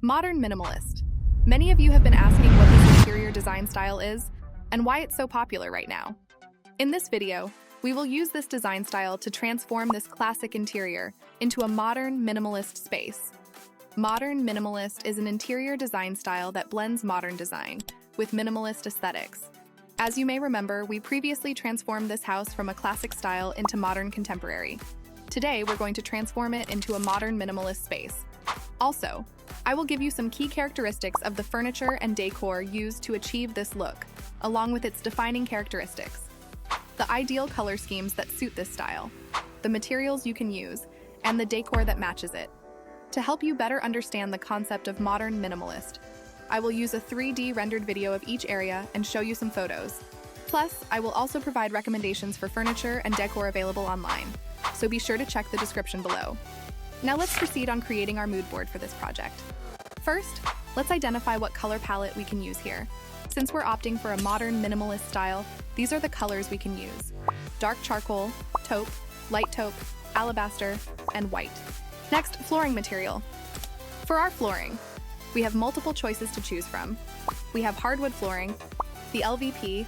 Modern minimalist. Many of you have been asking what this interior design style is and why it's so popular right now. In this video, we will use this design style to transform this classic interior into a modern minimalist space. Modern minimalist is an interior design style that blends modern design with minimalist aesthetics. As you may remember, we previously transformed this house from a classic style into modern contemporary. Today, we're going to transform it into a modern minimalist space. Also, I will give you some key characteristics of the furniture and decor used to achieve this look, along with its defining characteristics. The ideal color schemes that suit this style, the materials you can use, and the decor that matches it. To help you better understand the concept of modern minimalist, I will use a 3D rendered video of each area and show you some photos. Plus, I will also provide recommendations for furniture and decor available online, so be sure to check the description below. Now let's proceed on creating our mood board for this project. First, let's identify what color palette we can use here. Since we're opting for a modern minimalist style, these are the colors we can use: dark charcoal, taupe, light taupe, alabaster, and white. Next, flooring material. For our flooring, we have multiple choices to choose from. We have hardwood flooring, the LVP,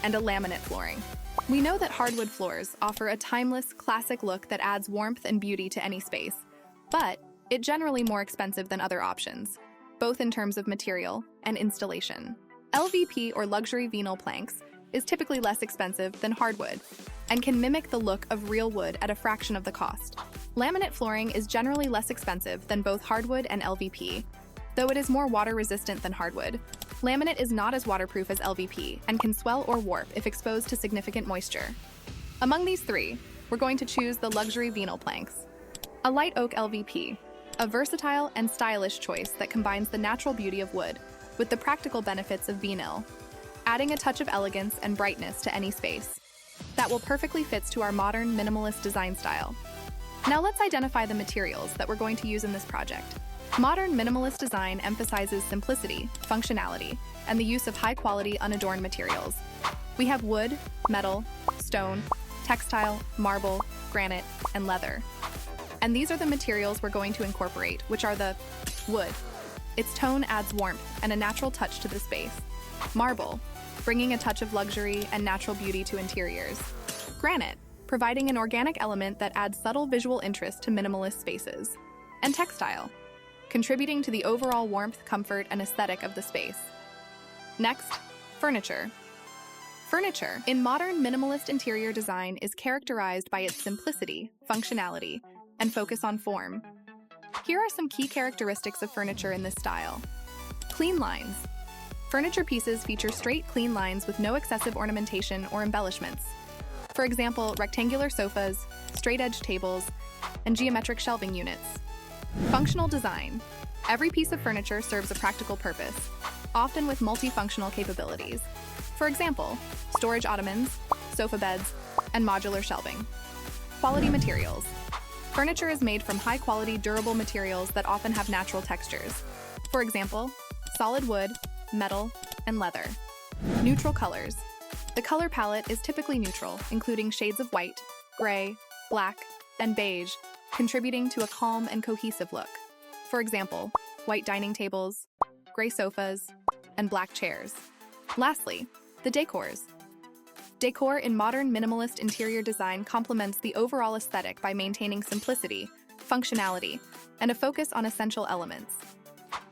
and a laminate flooring. We know that hardwood floors offer a timeless, classic look that adds warmth and beauty to any space, but it's generally more expensive than other options, both in terms of material and installation. LVP, or luxury vinyl planks, is typically less expensive than hardwood and can mimic the look of real wood at a fraction of the cost. Laminate flooring is generally less expensive than both hardwood and LVP, though it is more water-resistant than hardwood. Laminate is not as waterproof as LVP and can swell or warp if exposed to significant moisture. Among these three, we're going to choose the luxury vinyl planks. A light oak LVP, a versatile and stylish choice that combines the natural beauty of wood with the practical benefits of vinyl, adding a touch of elegance and brightness to any space. That will perfectly fit to our modern minimalist design style. Now let's identify the materials that we're going to use in this project. Modern minimalist design emphasizes simplicity, functionality, and the use of high-quality, unadorned materials. We have wood, metal, stone, textile, marble, granite, and leather. And these are the materials we're going to incorporate, which are the wood. Its tone adds warmth and a natural touch to the space. Marble, bringing a touch of luxury and natural beauty to interiors. Granite, providing an organic element that adds subtle visual interest to minimalist spaces. And textile, contributing to the overall warmth, comfort, and aesthetic of the space. Next, furniture. Furniture in modern minimalist interior design is characterized by its simplicity, functionality, and focus on form. Here are some key characteristics of furniture in this style. Clean lines. Furniture pieces feature straight, clean lines with no excessive ornamentation or embellishments. For example, rectangular sofas, straight-edged tables, and geometric shelving units. Functional design. Every piece of furniture serves a practical purpose, often with multifunctional capabilities. For example, storage ottomans, sofa beds, and modular shelving. Quality materials. Furniture is made from high-quality, durable materials that often have natural textures. For example, solid wood, metal, and leather. Neutral colors. The color palette is typically neutral, including shades of white, gray, black, and beige, contributing to a calm and cohesive look. For example, white dining tables, gray sofas, and black chairs. Lastly, the decors. Decor in modern minimalist interior design complements the overall aesthetic by maintaining simplicity, functionality, and a focus on essential elements.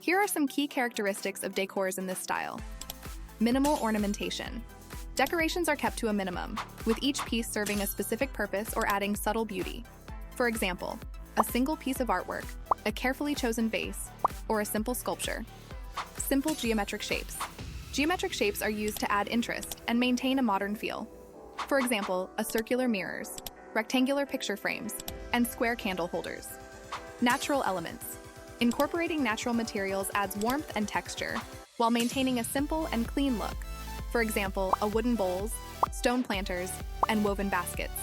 Here are some key characteristics of decors in this style. Minimal ornamentation. Decorations are kept to a minimum, with each piece serving a specific purpose or adding subtle beauty. For example, a single piece of artwork, a carefully chosen vase, or a simple sculpture. Simple geometric shapes. Geometric shapes are used to add interest and maintain a modern feel. For example, circular mirrors, rectangular picture frames, and square candle holders. Natural elements. Incorporating natural materials adds warmth and texture, while maintaining a simple and clean look. For example, wooden bowls, stone planters, and woven baskets.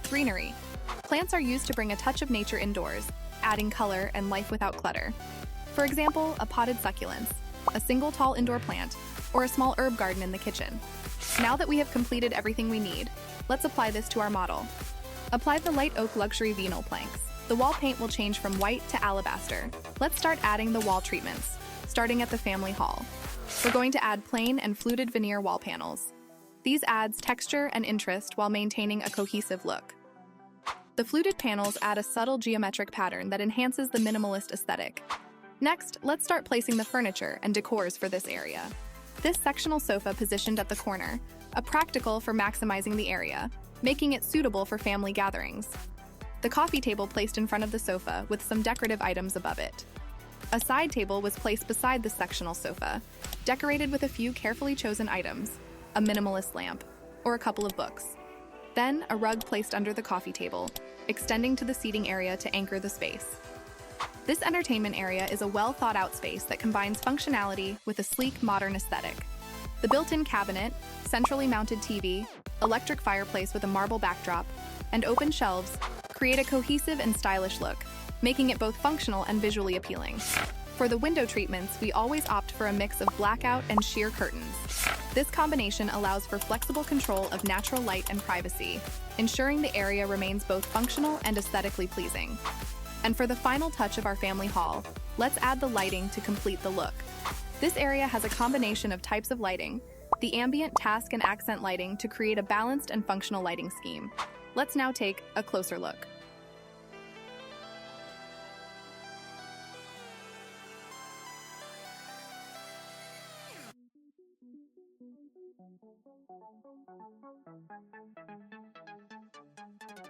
Greenery. Plants are used to bring a touch of nature indoors, adding color and life without clutter. For example, potted succulents, a single tall indoor plant, or a small herb garden in the kitchen. Now that we have completed everything we need, let's apply this to our model. Apply the light oak luxury vinyl planks. The wall paint will change from white to alabaster. Let's start adding the wall treatments, starting at the family hall. We're going to add plain and fluted veneer wall panels. These adds texture and interest while maintaining a cohesive look. The fluted panels add a subtle geometric pattern that enhances the minimalist aesthetic. Next, let's start placing the furniture and decors for this area. This sectional sofa positioned at the corner, a practical for maximizing the area, making it suitable for family gatherings. The coffee table placed in front of the sofa with some decorative items above it. A side table was placed beside the sectional sofa, decorated with a few carefully chosen items, a minimalist lamp, or a couple of books. Then, a rug placed under the coffee table, extending to the seating area to anchor the space. This entertainment area is a well-thought-out space that combines functionality with a sleek, modern aesthetic. The built-in cabinet, centrally mounted TV, electric fireplace with a marble backdrop, and open shelves create a cohesive and stylish look, making it both functional and visually appealing. For the window treatments, we always opt for a mix of blackout and sheer curtains. This combination allows for flexible control of natural light and privacy, ensuring the area remains both functional and aesthetically pleasing. And for the final touch of our family hall, let's add the lighting to complete the look. This area has a combination of types of lighting, the ambient, task, and accent lighting to create a balanced and functional lighting scheme. Let's now take a closer look.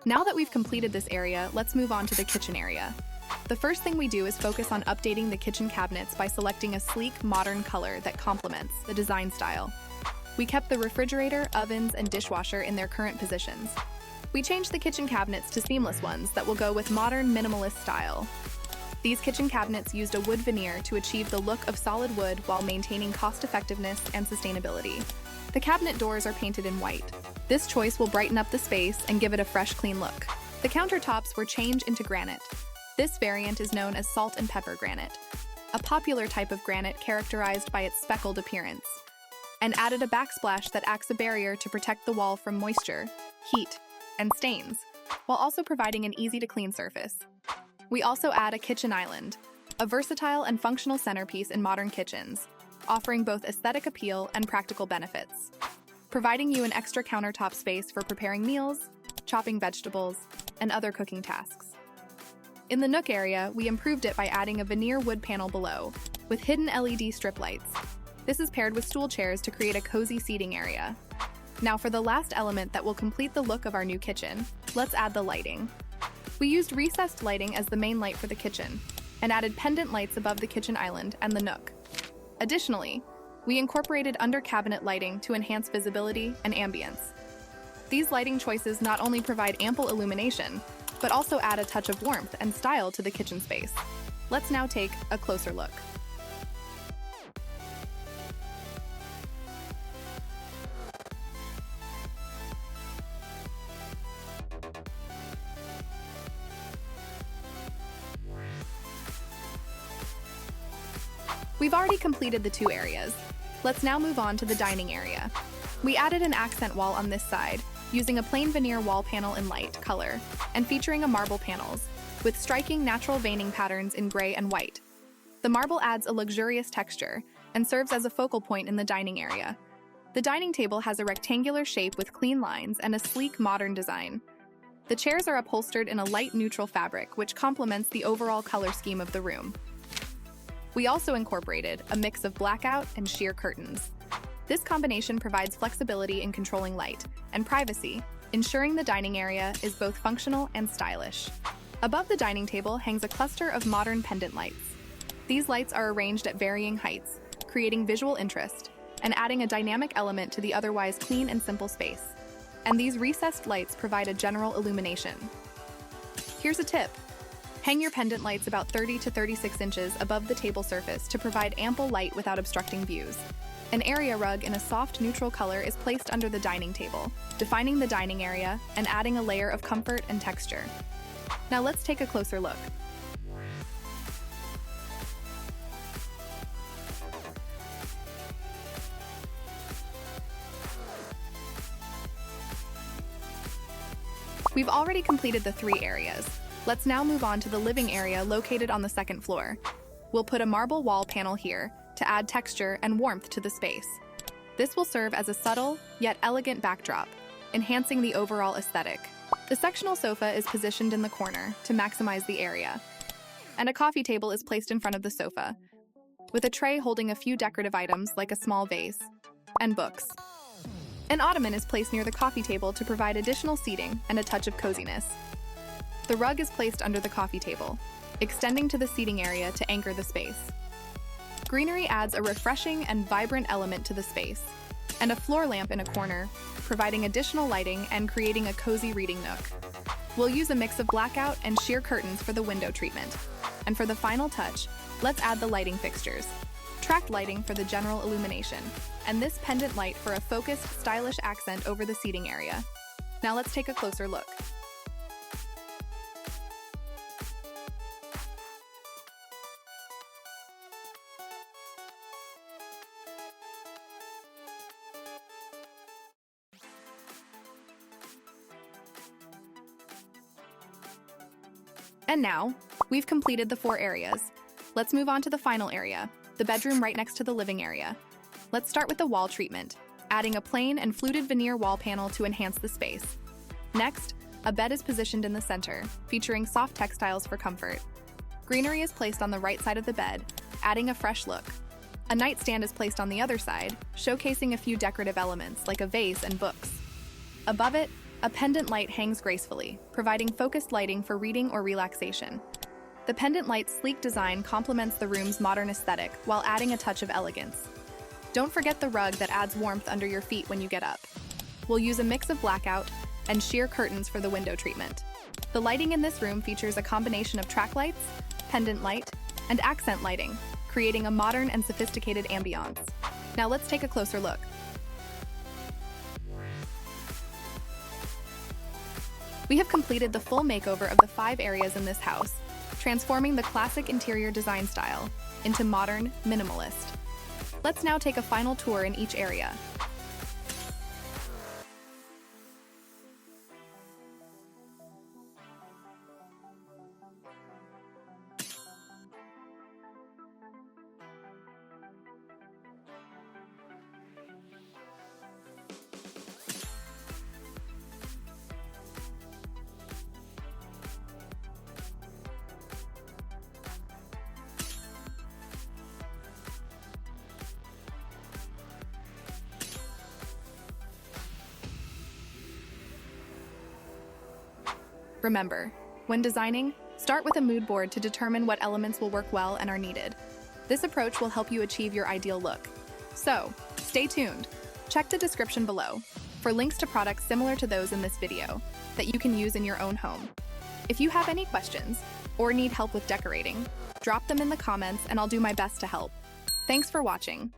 Now that we've completed this area, let's move on to the kitchen area. The first thing we do is focus on updating the kitchen cabinets by selecting a sleek, modern color that complements the design style. We kept the refrigerator, ovens, and dishwasher in their current positions. We changed the kitchen cabinets to seamless ones that will go with modern minimalist style. These kitchen cabinets used a wood veneer to achieve the look of solid wood while maintaining cost-effectiveness and sustainability. The cabinet doors are painted in white. This choice will brighten up the space and give it a fresh, clean look. The countertops were changed into granite. This variant is known as salt and pepper granite, a popular type of granite characterized by its speckled appearance, and added a backsplash that acts a barrier to protect the wall from moisture, heat, and stains, while also providing an easy-to-clean surface. We also add a kitchen island, a versatile and functional centerpiece in modern kitchens, offering both aesthetic appeal and practical benefits, providing you an extra countertop space for preparing meals, chopping vegetables, and other cooking tasks. In the nook area, we improved it by adding a veneer wood panel below, with hidden LED strip lights. This is paired with stool chairs to create a cozy seating area. Now for the last element that will complete the look of our new kitchen, let's add the lighting. We used recessed lighting as the main light for the kitchen, and added pendant lights above the kitchen island and the nook. Additionally, we incorporated under-cabinet lighting to enhance visibility and ambience. These lighting choices not only provide ample illumination, but also add a touch of warmth and style to the kitchen space. Let's now take a closer look. We've already completed the two areas. Let's now move on to the dining area. We added an accent wall on this side, using a plain veneer wall panel in light color, and featuring a marble panels, with striking natural veining patterns in gray and white. The marble adds a luxurious texture, and serves as a focal point in the dining area. The dining table has a rectangular shape with clean lines and a sleek modern design. The chairs are upholstered in a light neutral fabric, which complements the overall color scheme of the room. We also incorporated a mix of blackout and sheer curtains. This combination provides flexibility in controlling light and privacy, ensuring the dining area is both functional and stylish. Above the dining table hangs a cluster of modern pendant lights. These lights are arranged at varying heights, creating visual interest and adding a dynamic element to the otherwise clean and simple space. And these recessed lights provide a general illumination. Here's a tip. Hang your pendant lights about 30 to 36 inches above the table surface to provide ample light without obstructing views. An area rug in a soft neutral color is placed under the dining table, defining the dining area and adding a layer of comfort and texture. Now let's take a closer look. We've already completed the three areas. Let's now move on to the living area located on the second floor. We'll put a marble wall panel here to add texture and warmth to the space. This will serve as a subtle, yet elegant backdrop, enhancing the overall aesthetic. The sectional sofa is positioned in the corner to maximize the area, and a coffee table is placed in front of the sofa, with a tray holding a few decorative items like a small vase and books. An ottoman is placed near the coffee table to provide additional seating and a touch of coziness. The rug is placed under the coffee table, extending to the seating area to anchor the space. Greenery adds a refreshing and vibrant element to the space, and a floor lamp in a corner, providing additional lighting and creating a cozy reading nook. We'll use a mix of blackout and sheer curtains for the window treatment. And for the final touch, let's add the lighting fixtures. Track lighting for the general illumination, and this pendant light for a focused, stylish accent over the seating area. Now let's take a closer look. And now, we've completed the 4 areas. Let's move on to the final area, the bedroom right next to the living area. Let's start with the wall treatment, adding a plain and fluted veneer wall panel to enhance the space. Next, a bed is positioned in the center, featuring soft textiles for comfort. Greenery is placed on the right side of the bed, adding a fresh look. A nightstand is placed on the other side, showcasing a few decorative elements like a vase and books. Above it, a pendant light hangs gracefully, providing focused lighting for reading or relaxation. The pendant light's sleek design complements the room's modern aesthetic while adding a touch of elegance. Don't forget the rug that adds warmth under your feet when you get up. We'll use a mix of blackout and sheer curtains for the window treatment. The lighting in this room features a combination of track lights, pendant light, and accent lighting, creating a modern and sophisticated ambiance. Now let's take a closer look. We have completed the full makeover of the 5 areas in this house, transforming the classic interior design style into modern minimalist. Let's now take a final tour in each area. Remember, when designing, start with a mood board to determine what elements will work well and are needed. This approach will help you achieve your ideal look. So, stay tuned. Check the description below for links to products similar to those in this video that you can use in your own home. If you have any questions or need help with decorating, drop them in the comments and I'll do my best to help. Thanks for watching.